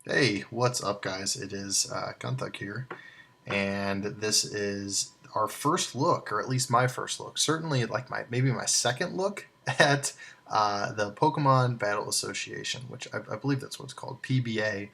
Hey, what's up, guys? It is Gunthug here, and this is our first look, or at least my first look. Certainly, like maybe my second look at the Pokemon Battle Association, which I believe that's what it's called, PBA.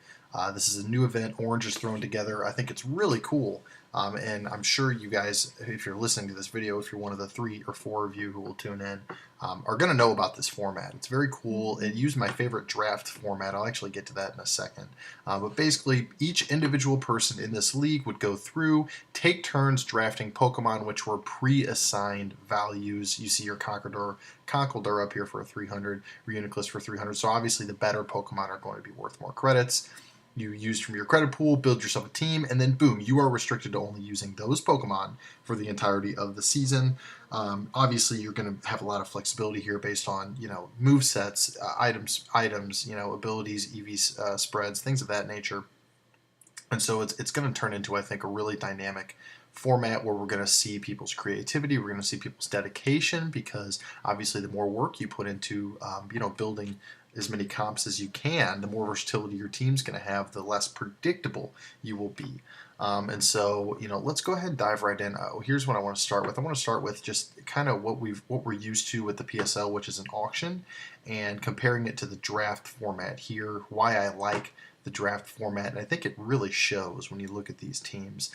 This is a new event. Orange is thrown together. I think it's really cool. And I'm sure you guys, if you're listening to this video, if you're one of the 3 or 4 of you who will tune in, are going to know about this format. It's very cool. It used my favorite draft format. I'll actually get to that in a second. But basically, each individual person in this league would go through, take turns drafting Pokemon, which were pre-assigned values. You see your Conkeldurr up here for a 300, Reuniclus for 300. So obviously, the better Pokemon are going to be worth more credits. You use from your credit pool, build yourself a team, and then boom, you are restricted to only using those Pokemon for the entirety of the season. Obviously, you're going to have a lot of flexibility here based on move sets, items, abilities, EV spreads, things of that nature. And so it's going to turn into, I think, a really dynamic format where we're going to see people's creativity, we're going to see people's dedication, because obviously the more work you put into building as many comps as you can, the more versatility your team's going to have, the less predictable you will be. And so, let's go ahead and dive right in. Here's what I want to start with. I want to start with just kind of what we're used to with the PSL, which is an auction, and comparing it to the draft format here. Why I like the draft format, and I think it really shows when you look at these teams.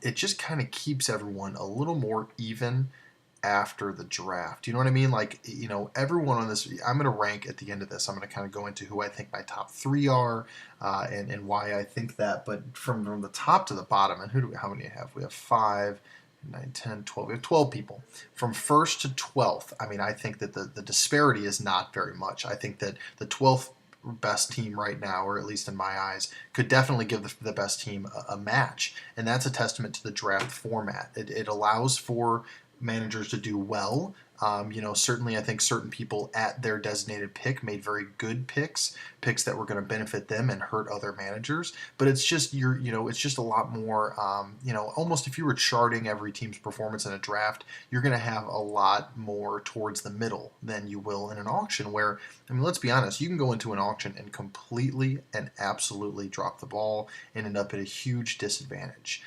It just kind of keeps everyone a little more even after the draft. You know what I mean? Like, everyone on this, I'm going to rank at the end of this. I'm going to kind of go into who I think my top 3 are, and why I think that. But from the top to the bottom, and how many do we have? We have 5, 9, 10, 12. We have 12 people. From 1st to 12th, I mean, I think that the disparity is not very much. I think that the 12th best team right now, or at least in my eyes, could definitely give the best team a match. And that's a testament to the draft format. It allows for managers to do well. Certainly I think certain people at their designated pick made very good picks that were going to benefit them and hurt other managers. But it's just it's just a lot more. Almost if you were charting every team's performance in a draft, you're going to have a lot more towards the middle than you will in an auction. Where, I mean, let's be honest, you can go into an auction and completely and absolutely drop the ball and end up at a huge disadvantage.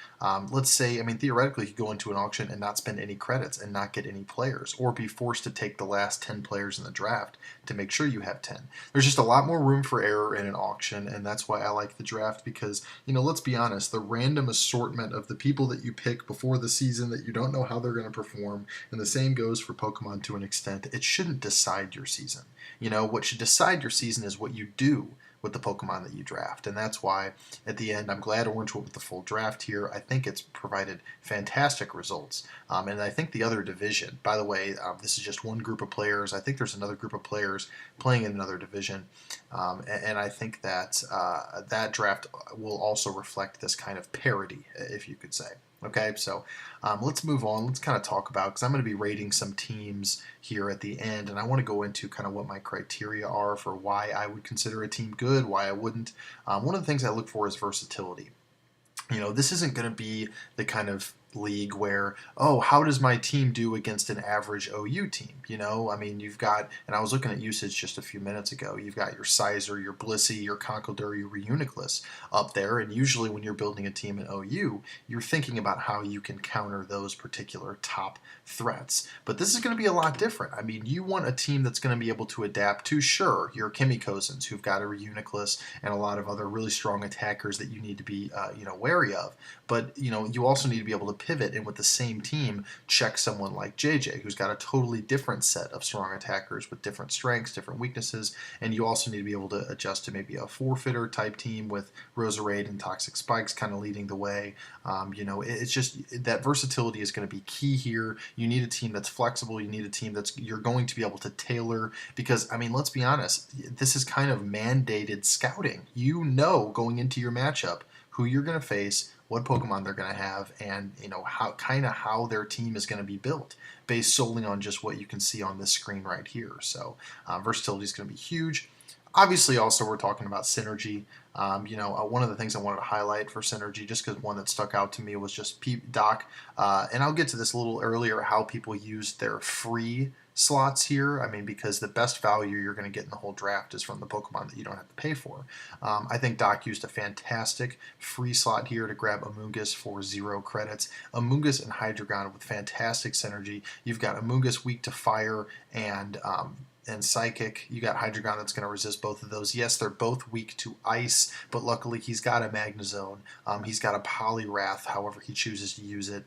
Let's say, I mean, theoretically, you could go into an auction and not spend any credits and not get any players, or be forced to take the last 10 players in the draft to make sure you have 10. There's just a lot more room for error in an auction, and that's why I like the draft, because, let's be honest, the random assortment of the people that you pick before the season that you don't know how they're going to perform, and the same goes for Pokemon to an extent, it shouldn't decide your season. What should decide your season is what you do with the Pokemon that you draft. And that's why, at the end, I'm glad Orange went with the full draft here. I think it's provided fantastic results. And I think the other division, by the way, this is just one group of players. I think there's another group of players playing in another division. And I think that that draft will also reflect this kind of parity, if you could say. Okay, so let's move on. Let's kind of talk about, because I'm going to be rating some teams here at the end, and I want to go into kind of what my criteria are for why I would consider a team good, why I wouldn't. One of the things I look for is versatility. This isn't going to be the kind of league where, oh, how does my team do against an average OU team? I mean, you've got, and I was looking at usage just a few minutes ago, you've got your Sizer, your Blissey, your Conkeldurr, your Reuniclus up there, and usually when you're building a team in OU, you're thinking about how you can counter those particular top threats. But this is going to be a lot different. I mean, you want a team that's going to be able to adapt to, sure, your Kimikosens, who've got a Reuniclus and a lot of other really strong attackers that you need to be, wary of. But, you also need to be able to pivot and with the same team check someone like JJ, who's got a totally different set of strong attackers with different strengths, different weaknesses, and you also need to be able to adjust to maybe a forfeiter type team with Roserade and Toxic Spikes kind of leading the way. It's just that versatility is going to be key here. You need a team that's flexible. You need a team that's you're going to be able to tailor, because, I mean, let's be honest, this is kind of mandated scouting. Going into your matchup who you're going to face, what Pokemon they're going to have, and how their team is going to be built based solely on just what you can see on this screen right here. So versatility is going to be huge. Obviously, also we're talking about synergy. One of the things I wanted to highlight for synergy, just because one that stuck out to me, was just Doc, and I'll get to this a little earlier, how people use their free slots here. I mean, because the best value you're going to get in the whole draft is from the Pokemon that you don't have to pay for. I think Doc used a fantastic free slot here to grab Amoonguss for 0 credits. Amoonguss and Hydreigon with fantastic synergy. You've got Amoonguss weak to fire and Psychic. You got Hydreigon that's going to resist both of those. Yes, they're both weak to Ice, but luckily he's got a Magnezone. He's got a Poliwrath, however he chooses to use it.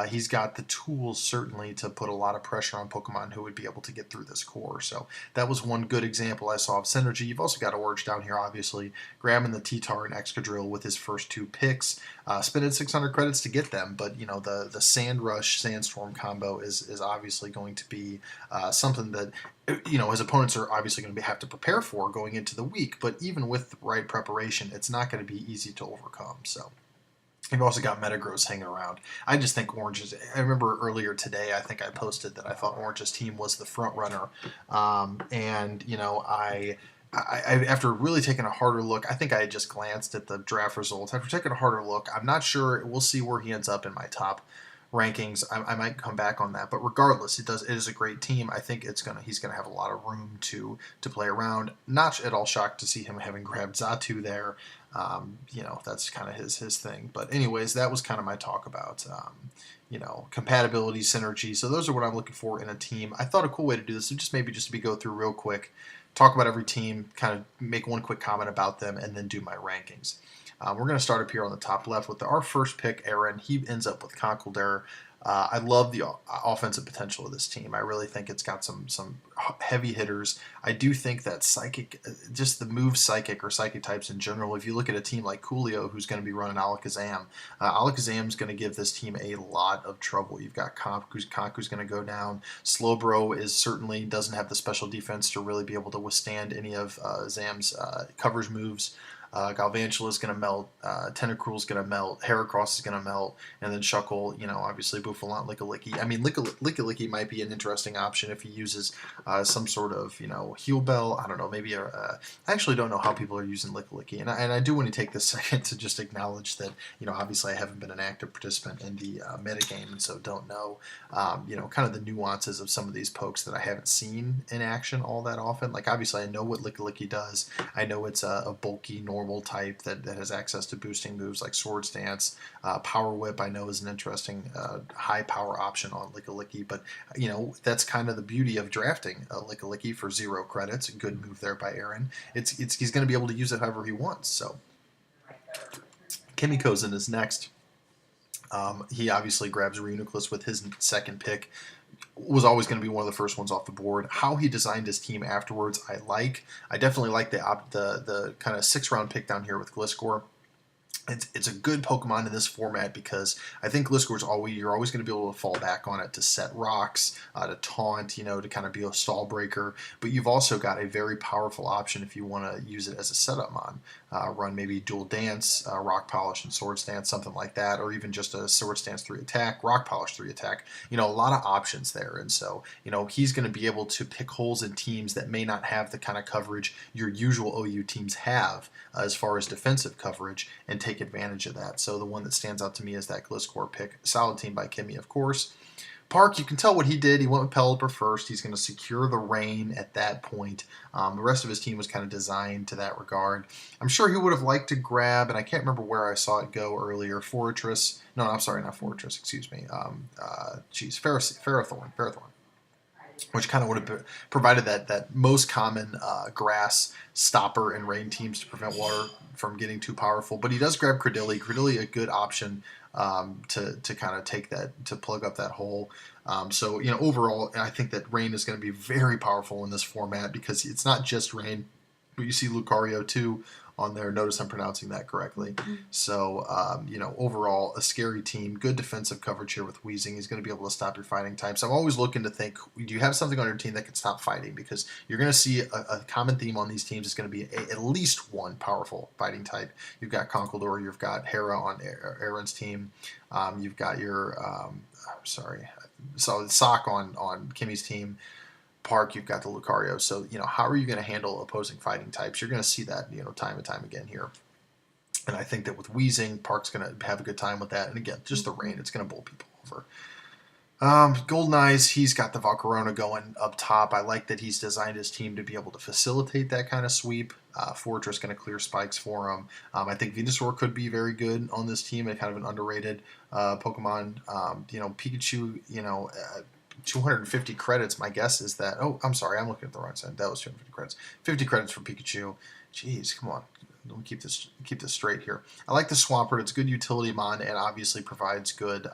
He's got the tools, certainly, to put a lot of pressure on Pokemon who would be able to get through this core. So that was one good example I saw of synergy. You've also got Orange down here, obviously, grabbing the T-Tar and Excadrill with his first 2 picks. Spending 600 credits to get them, but the Sand Rush Sandstorm combo is obviously going to be something that his opponents are obviously going to have to prepare for going into the week. But even with the right preparation, it's not going to be easy to overcome. So you've also got Metagross hanging around. I just think Orange's. I remember earlier today, I think I posted that I thought Orange's team was the front runner, and I after really taking a harder look, I think I had just glanced at the draft results. After taking a harder look, I'm not sure. We'll see where he ends up in my top rankings. I might come back on that, but regardless, it is a great team. I think he's gonna have a lot of room to play around. Not at all shocked to see him having grabbed Xatu there. That's kind of his thing. But anyways, that was kind of my talk about compatibility, synergy. So those are what I'm looking for in a team. I thought a cool way to do this would just to go through real quick, talk about every team, kind of make one quick comment about them, and then do my rankings. We're going to start up here on the top left with our first pick, Aaron. He ends up with Conkeldurr. I love the offensive potential of this team. I really think it's got some heavy hitters. I do think that Psychic, just the move Psychic or Psychic types in general, if you look at a team like Coolio, who's going to be running Alakazam, Alakazam's going to give this team a lot of trouble. You've got Conke's going to go down. Slowbro certainly doesn't have the special defense to really be able to withstand any of Zam's coverage moves. Galvantula is going to melt, Tentacruel is going to melt, Heracross is going to melt, and then Shuckle, obviously Bouffalant, Lickilicky. I mean, Lickilicky might be an interesting option if he uses some sort of, Heal Bell. I don't know, maybe I actually don't know how people are using Lickilicky, and I do want to take this second to just acknowledge that, obviously I haven't been an active participant in the metagame, and so don't know, kind of the nuances of some of these pokes that I haven't seen in action all that often. Like, obviously I know what Lickilicky does. I know it's a bulky, normal type that has access to boosting moves like Swords Dance. Power Whip I know is an interesting high power option on Lickilicky, but that's kind of the beauty of drafting a Lickilicky for 0 credits. A good move there by Aaron. He's going to be able to use it however he wants. So Kimikozen is next. He obviously grabs Reuniclus with his second pick. Was always going to be one of the first ones off the board. How he designed his team afterwards, I definitely like the kind of 6th-round pick down here with Gliscor. It's a good Pokemon in this format because I think Gliscor's you're always going to be able to fall back on it to set rocks, to taunt, to kind of be a stall breaker. But you've also got a very powerful option if you want to use it as a setup mon. Run maybe Dual Dance, Rock Polish, and Swords Dance, something like that, or even just a Swords Dance 3 attack, Rock Polish 3 attack. A lot of options there, and so he's going to be able to pick holes in teams that may not have the kind of coverage your usual OU teams have as far as defensive coverage, and take advantage of that. So the one that stands out to me is that Gliscor pick. Solid team by Kimmy, of course. Park, you can tell what he did. He went with Pelipper first. He's going to secure the rain at that point. The rest of his team was kind of designed to that regard. I'm sure he would have liked to grab, and I can't remember where I saw it go earlier, Fortress. No, I'm sorry, not Fortress, excuse me. Ferrothorn, which kind of would have provided that most common grass stopper in rain teams to prevent water from getting too powerful. But he does grab Credilli. Credilli, a good option to kind of take that, to plug up that hole. So overall, I think that rain is going to be very powerful in this format because it's not just rain, but you see Lucario too on there. Notice I'm pronouncing that correctly. So, overall, a scary team. Good defensive coverage here with Weezing. He's going to be able to stop your fighting types. I'm always looking to think, do you have something on your team that can stop fighting? Because you're going to see a common theme on these teams is going to be at least one powerful fighting type. You've got Conkeldurr. You've got Hera on Aaron's team. You've got your, Sock on Kimmy's team. Park, you've got the Lucario. So, how are you going to handle opposing fighting types? You're going to see that, time and time again here. And I think that with Weezing, Park's going to have a good time with that. And again, just the rain, it's going to bowl people over. Golden Eyes, he's got the Valcarona going up top. I like that he's designed his team to be able to facilitate that kind of sweep. Fortress going to clear spikes for him. I think Venusaur could be very good on this team and kind of an underrated Pokemon. Pikachu, 250 credits. My guess is that. Oh, I'm sorry, I'm looking at the wrong side. That was 250 credits. 50 credits for Pikachu. Jeez, come on. Let me keep this straight here. I like the Swampert. It's good utility mon and obviously provides good,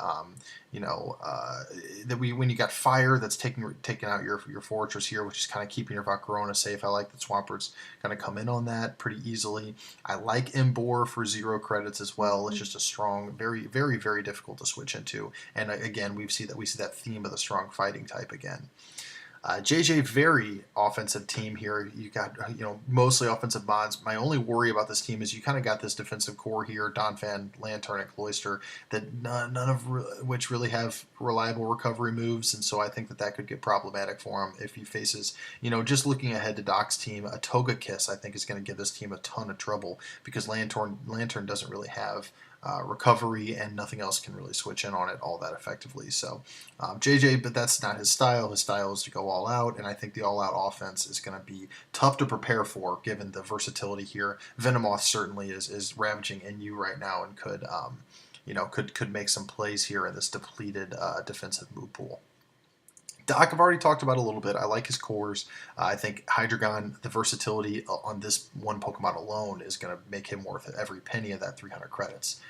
when you got fire that's taking out your fortress here, which is kind of keeping your Valcarona safe. I like that Swampert's going to come in on that pretty easily. I like Embor for 0 credits as well. It's just a strong, very, very, very difficult to switch into. And again, we see that theme of the strong fighting type again. JJ, very offensive team here. You got, mostly offensive bonds. My only worry about this team is you kind of got this defensive core here, Donphan, Lantern, and Cloyster, that none of which really have reliable recovery moves, and so I think that could get problematic for him if he faces, just looking ahead to Doc's team, a Togekiss I think is going to give this team a ton of trouble because Lantern doesn't really have recovery, and nothing else can really switch in on it all that effectively. So JJ, but that's not his style. His style is to go all out, and I think the all out offense is going to be tough to prepare for given the versatility here. Venomoth certainly is ravaging in you right now and could make some plays here in this depleted defensive move pool. Doc, I've already talked about a little bit. I like his cores. I think Hydreigon, the versatility on this one Pokemon alone is going to make him worth every penny of that 300 credits.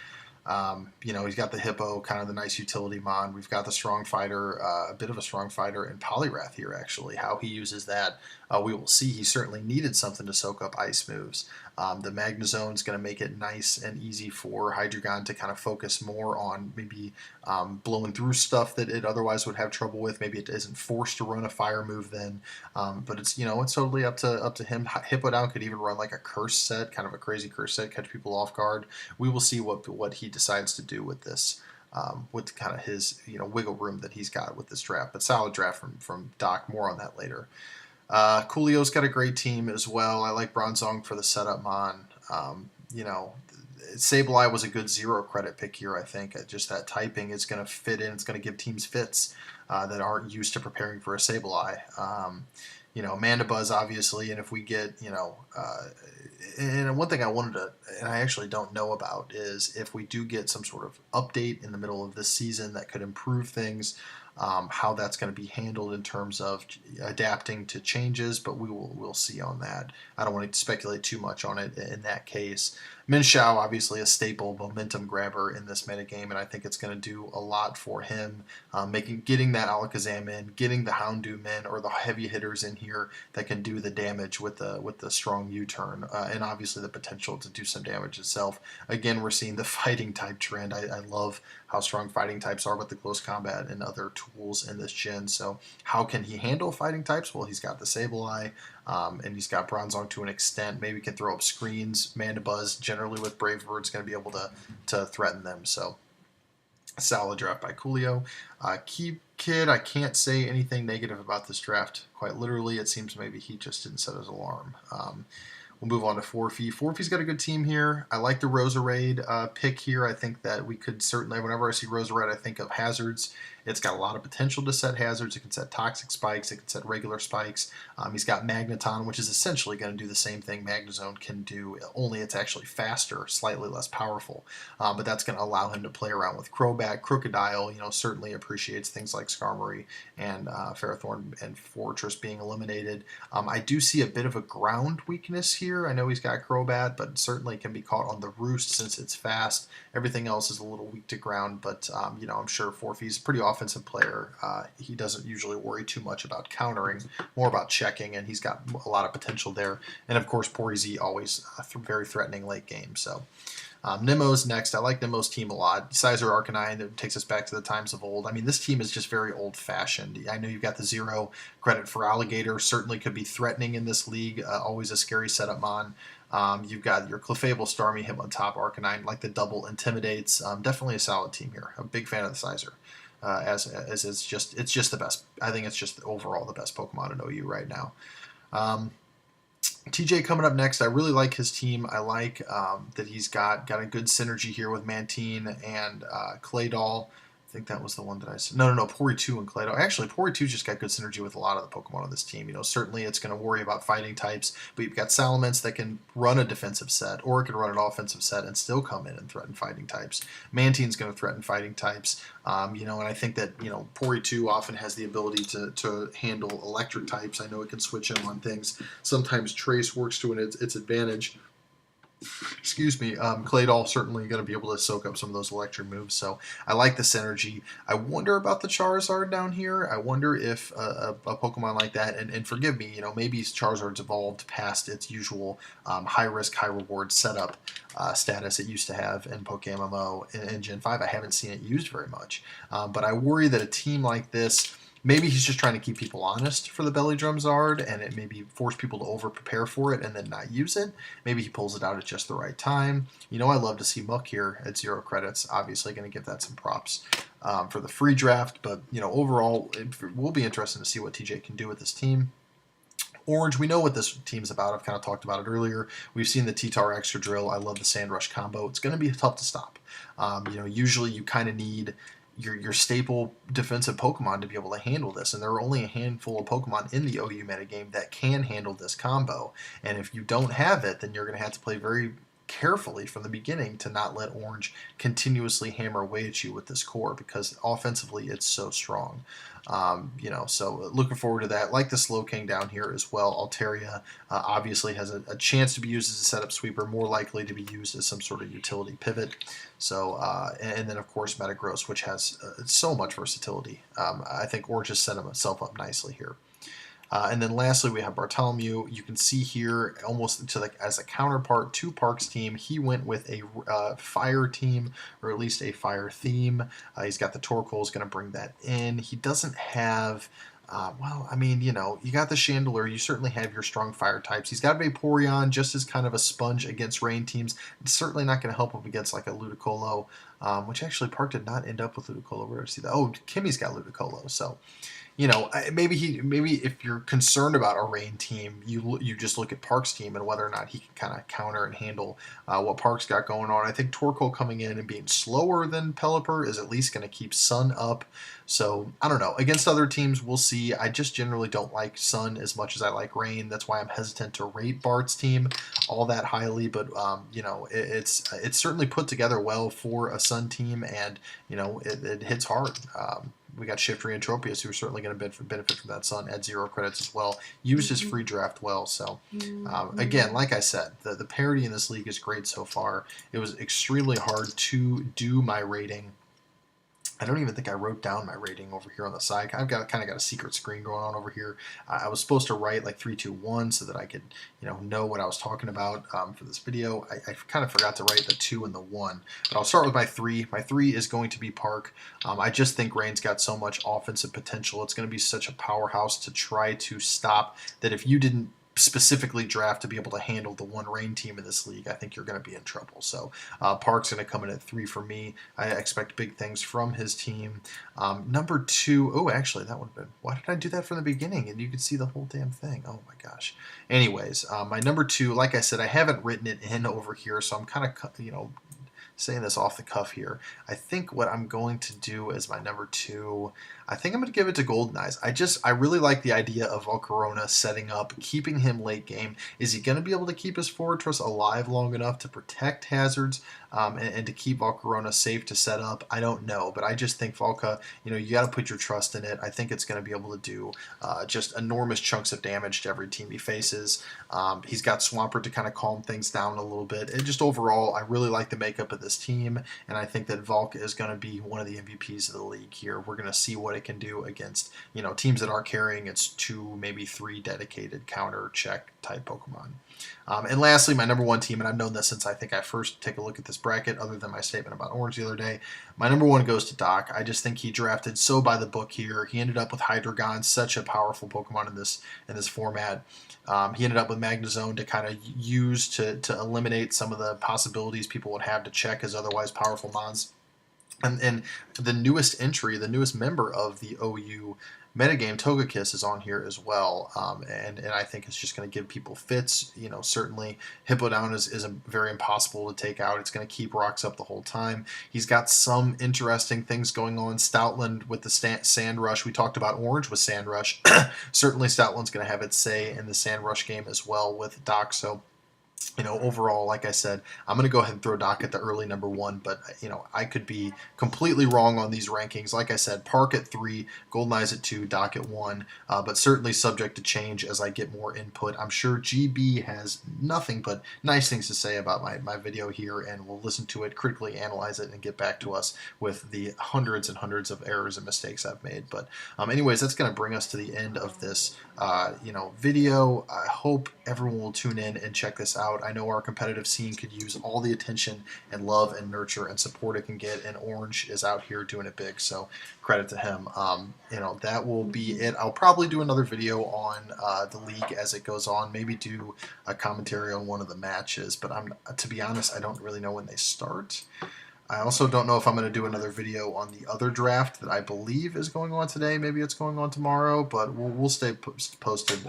He's got the Hippo, kind of the nice utility mon. We've got the strong fighter, a bit of a strong fighter in Poliwrath here, actually. How he uses that, we will see. He certainly needed something to soak up ice moves. The Magnezone is going to make it nice and easy for Hydreigon to kind of focus more on maybe blowing through stuff that it otherwise would have trouble with. Maybe it isn't forced to run a fire move then, but it's it's totally up to him. Hippowdon could even run like a curse set, kind of a crazy curse set, catch people off guard. We will see what he decides to do with this. With kind of his wiggle room that he's got with this draft, but solid draft from Doc. More on that later. Coolio's got a great team as well. I like Bronzong for the setup mon. Sableye was a good 0 credit pick here, I think. Just that typing is going to fit in. It's going to give teams fits that aren't used to preparing for a Sableye. Mandibuzz, obviously, and if we get, and one thing I wanted to, and I actually don't know about, is if we do get some sort of update in the middle of this season that could improve things, how that's going to be handled in terms of adapting to changes, but we'll see on that. I don't want to speculate too much on it in that case. Minshao, obviously a staple momentum grabber in this metagame, and I think it's going to do a lot for him, getting that Alakazam in, getting the Houndoom in, or the heavy hitters in here that can do the damage with the strong U-turn, and obviously the potential to do some damage itself. Again, we're seeing the fighting type trend. I love how strong fighting types are with the close combat and other tools in this gen. So how can he handle fighting types? Well, he's got the Sableye, and he's got Bronzong to an extent. Maybe he can throw up screens. Mandibuzz, generally with Brave Bird, is going to be able to threaten them. So solid draft by Coolio. Kid, I can't say anything negative about this draft. Quite literally, it seems maybe he just didn't set his alarm. We'll move on to Forfey. Forfey's got a good team here. I like the Roserade pick here. I think that we could certainly, whenever I see Roserade, I think of hazards. It's got a lot of potential to set hazards. It can set toxic spikes. It can set regular spikes. He's got Magneton, which is essentially going to do the same thing Magnezone can do, only it's actually faster, slightly less powerful. But that's going to allow him to play around with Crobat. Crocodile, certainly appreciates things like Skarmory and Ferrothorn and Fortress being eliminated. I do see a bit of a ground weakness here. I know he's got Crobat, but certainly can be caught on the roost since it's fast. Everything else is a little weak to ground, but I'm sure Forfey's a pretty offensive player. He doesn't usually worry too much about countering, more about checking, and he's got a lot of potential there. And of course, Porizi always very threatening late game. So Nemo's next. I like Nemo's team a lot. Sizer Arcanine, that takes us back to the times of old. I mean, this team is just very old-fashioned. I know you've got the 0 credit for Alligator. Certainly could be threatening in this league. Always a scary setup mon. You've got your Clefable, Starmie, him on top, Arcanine, like the double intimidates. Definitely a solid team here. I'm a big fan of the Sizer. As it's just the best. I think it's just overall the best Pokemon in OU right now. TJ coming up next. I really like his team. I like that he's got a good synergy here with Mantine and Claydol. I think that was the one that I said. No, Pori2 and Clado. Actually, Pori2 just got good synergy with a lot of the Pokemon on this team. You know, certainly it's going to worry about fighting types, but you've got Salamence that can run a defensive set, or it can run an offensive set and still come in and threaten fighting types. Mantine's going to threaten fighting types. You know, and I think that, you know, Pori2 often has the ability to handle electric types. I know it can switch in on things. Sometimes Trace works to its advantage. Excuse me, Claydol certainly going to be able to soak up some of those electric moves, so I like the synergy. I wonder about the Charizard down here. I wonder if a Pokemon like that, and forgive me, you know, maybe Charizard's evolved past its usual high risk, high reward setup status it used to have in PokeMMO in Gen 5. I haven't seen it used very much, but I worry that a team like this, maybe he's just trying to keep people honest for the Belly Drum Zard, and it maybe force people to over prepare for it and then not use it. Maybe he pulls it out at just the right time. You know, I love to see Muck here at 0 credits. Obviously, going to give that some props for the free draft, but you know, overall, it will be interesting to see what TJ can do with this team. Orange, we know what this team's about. I've kind of talked about it earlier. We've seen the T-Tar Extra Drill. I love the Sand Rush combo. It's going to be tough to stop. You know, usually you kind of need your staple defensive Pokemon to be able to handle this, and there are only a handful of Pokemon in the OU metagame that can handle this combo, and if you don't have it, then you're going to have to play very carefully from the beginning to not let Orange continuously hammer away at you with this core, because offensively it's so strong. You know, so looking forward to that. Like the Slowking down here as well. Altaria obviously has a chance to be used as a setup sweeper, more likely to be used as some sort of utility pivot. So, and then of course Metagross, which has so much versatility. I think Orange has set himself up nicely here. And then lastly, we have Bartholomew. You can see here, almost to like as a counterpart to Park's team, he went with a fire team, or at least a fire theme. He's got the Torkoal, is going to bring that in. He doesn't have... well, I mean, you know, you got the Chandelure. You certainly have your strong fire types. He's got Vaporeon just as kind of a sponge against rain teams. It's certainly not going to help him against like a Ludicolo, which actually Park did not end up with Ludicolo. Where did I see that? Oh, Kimmy's got Ludicolo, so... You know, maybe if you're concerned about a rain team, you just look at Park's team and whether or not he can kind of counter and handle what Park's got going on. I think Torkoal coming in and being slower than Pelipper is at least going to keep Sun up. So, I don't know. Against other teams, we'll see. I just generally don't like Sun as much as I like Rain. That's why I'm hesitant to rate Bart's team all that highly. But, you know, it's certainly put together well for a Sun team, and, you know, it hits hard. We got Shiftry and Tropius, who are certainly going to benefit from that Sun at 0 credits as well. Used his free draft well. So, again, like I said, the parity in this league is great so far. It was extremely hard to do my rating. I don't even think I wrote down my rating over here on the side. I've kind of got a secret screen going on over here. I was supposed to write like 3, 2, 1 so that I could, you know what I was talking about for this video. I kind of forgot to write the 2 and the 1, but I'll start with my 3. My 3 is going to be Park. I just think Rain's got so much offensive potential. It's going to be such a powerhouse to try to stop that if you didn't specifically draft to be able to handle the one rain team in this league, I think you're going to be in trouble. So Park's going to come in at 3 for me. I expect big things from his team. Number 2, oh, actually, that would have been, why did I do that from the beginning? And you could see the whole damn thing. Oh my gosh. Anyways, my number 2, like I said, I haven't written it in over here, so I'm kind of, you know, saying this off the cuff here. I think what I'm going to do as my number 2, I think I'm going to give it to Golden Eyes. I really like the idea of Volcarona setting up, keeping him late game. Is he going to be able to keep his Fortress alive long enough to protect hazards and to keep Volcarona safe to set up? I don't know, but I just think Volca, you know, you got to put your trust in it. I think it's going to be able to do just enormous chunks of damage to every team he faces. He's got Swampert to kind of calm things down a little bit. And just overall, I really like the makeup of this team, and I think that Volca is going to be one of the MVPs of the league here. We're going to see what it can do against, you know, teams that aren't carrying its 2, maybe 3 dedicated counter check type Pokemon. And lastly, my number 1 team, and I've known this since I think I first take a look at this bracket, other than my statement about Orange the other day, my number 1 goes to Doc. I just think he drafted so by the book here. He ended up with Hydreigon, such a powerful Pokemon in this format. He ended up with Magnezone to kind of use to eliminate some of the possibilities people would have to check his otherwise powerful mons. And the newest entry, the newest member of the OU metagame, Togekiss, is on here as well, and I think it's just going to give people fits. You know, certainly Hippowdon is a very impossible to take out. It's going to keep rocks up the whole time. He's got some interesting things going on. Stoutland with the Sand Rush. We talked about Orange with Sand Rush. Certainly Stoutland's going to have its say in the Sand Rush game as well with Doc. So, you know, overall, like I said, I'm going to go ahead and throw Doc at the early #1, but, you know, I could be completely wrong on these rankings. Like I said, Park at 3, Goldeneyes at 2, Doc at 1, but certainly subject to change as I get more input. I'm sure GB has nothing but nice things to say about my video here, and will listen to it, critically analyze it, and get back to us with the hundreds and hundreds of errors and mistakes I've made. But anyways, that's going to bring us to the end of this you know, video. I hope everyone will tune in and check this out. I know our competitive scene could use all the attention and love and nurture and support it can get, and Orange is out here doing it big, so credit to him. You know, that will be it. I'll probably do another video on the league as it goes on, maybe do a commentary on one of the matches, but to be honest, I don't really know when they start. I also don't know if I'm going to do another video on the other draft that I believe is going on today. Maybe it's going on tomorrow, but we'll stay posted.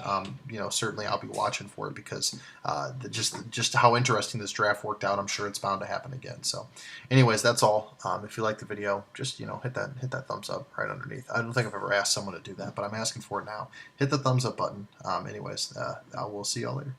You know, certainly I'll be watching for it, because just how interesting this draft worked out, I'm sure it's bound to happen again. So, anyways, that's all. If you like the video, just, you know, hit that thumbs up right underneath. I don't think I've ever asked someone to do that, but I'm asking for it now. Hit the thumbs up button. Anyways, I will see y'all later.